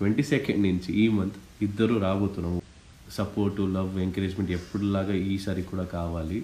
22nd నుంచి ఈ month ఇద్దరు రాబోతున్నాము. సపోర్ట్, లవ్, ఎంకరేజ్మెంట్ ఎప్పుడులాగా ఈసారి కూడా కావాలి.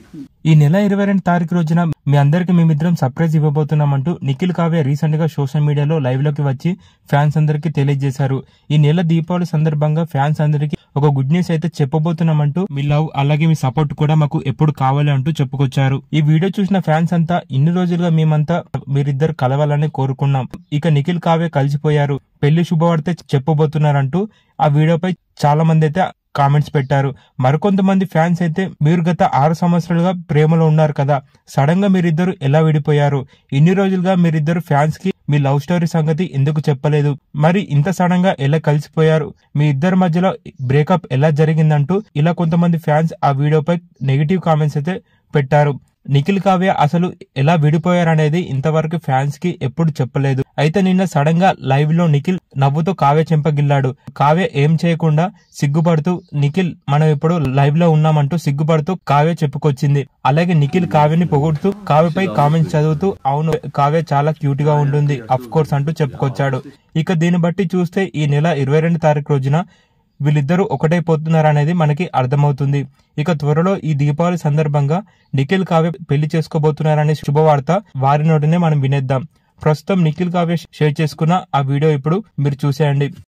ఈ నెల 22 తారీఖు రోజున మీ అందరికి మేమిద్దరం సర్ప్రైజ్ ఇవ్వబోతున్నామంటూ నిఖిల్ కావ్య రీసెంట్ గా సోషల్ మీడియాలో లైవ్ లోకి వచ్చి ఫ్యాన్స్ అందరికి తెలియజేశారు. ఈ నెల దీపావళి సందర్భంగా ఫ్యాన్స్ అందరికి ఒక గుడ్ న్యూస్ అయితే చెప్పబోతున్నామంటూ మీ లవ్ అలాగే మీ సపోర్ట్ కూడా మాకు ఎప్పుడు కావాలి అంటూ చెప్పుకొచ్చారు. ఈ వీడియో చూసిన ఫ్యాన్స్ అంతా ఇన్ని రోజులుగా మేమంతా మీరిద్దరు కలవాలని కోరుకున్నాం. ఇక నిఖిల్ కావ్య కలిసిపోయారు, పెళ్లి శుభవార్త చెప్పబోతున్నారంటూ ఆ వీడియోపై చాలా మంది అయితే కామెంట్స్ పెట్టారు. మరికొంతమంది ఫ్యాన్స్ అయితే మీరు గత 6 సంవత్సరాలుగా ప్రేమలో ఉన్నారు కదా, సడన్ గా మీరిద్దరు ఎలా విడిపోయారు, ఇన్ని రోజులుగా మీరిద్దరు ఫ్యాన్స్ కి మీ లవ్ స్టోరీ సంగతి ఎందుకు చెప్పలేదు, మరి ఇంత సడన్ గా ఎలా కలిసిపోయారు, మీ ఇద్దరి మధ్యలో బ్రేకప్ ఎలా జరిగిందంటూ ఇలా కొంతమంది ఫ్యాన్స్ ఆ వీడియోపై నెగిటివ్ కామెంట్స్ అయితే పెట్టారు. నిఖిల్ కావ్య అసలు ఎలా విడిపోయారనేది ఇంతవరకు ఫ్యాన్స్ కి ఎప్పుడు చెప్పలేదు. అయితే నిన్న సడన్ గా లైవ్ లో నిఖిల్ నవ్వుతో కావ్య చెంపగిల్లాడు. కావ్య ఏం చేయకుండా సిగ్గుపడుతూ నిఖిల్ మనం ఇప్పుడు లైవ్ లో ఉన్నామంటూ సిగ్గుపడుతూ కావ్య చెప్పుకొచ్చింది. అలాగే నిఖిల్ కావ్యని పొగుడుతూ కావ్యపై కామెంట్స్ చదువుతూ అవును కావ్య చాలా క్యూట్ గా ఉంటుంది అఫ్ కోర్స్ అంటూ చెప్పుకొచ్చాడు. ఇక దీన్ని బట్టి చూస్తే ఈ నెల 22 తారీఖు రోజున వీళ్ళిద్దరూ ఒకటైపోతున్నారనేది మనకి అర్థమవుతుంది. ఇక త్వరలో ఈ దీపావళి సందర్భంగా నిఖిల్ కావ్య పెళ్లి చేసుకోబోతున్నారనే శుభవార్త వారి నోటినే మనం వినేద్దాం. ప్రస్తుతం నిఖిల్ కావ్య షేర్ చేసుకున్న ఆ వీడియో ఇప్పుడు మీరు చూసేయండి.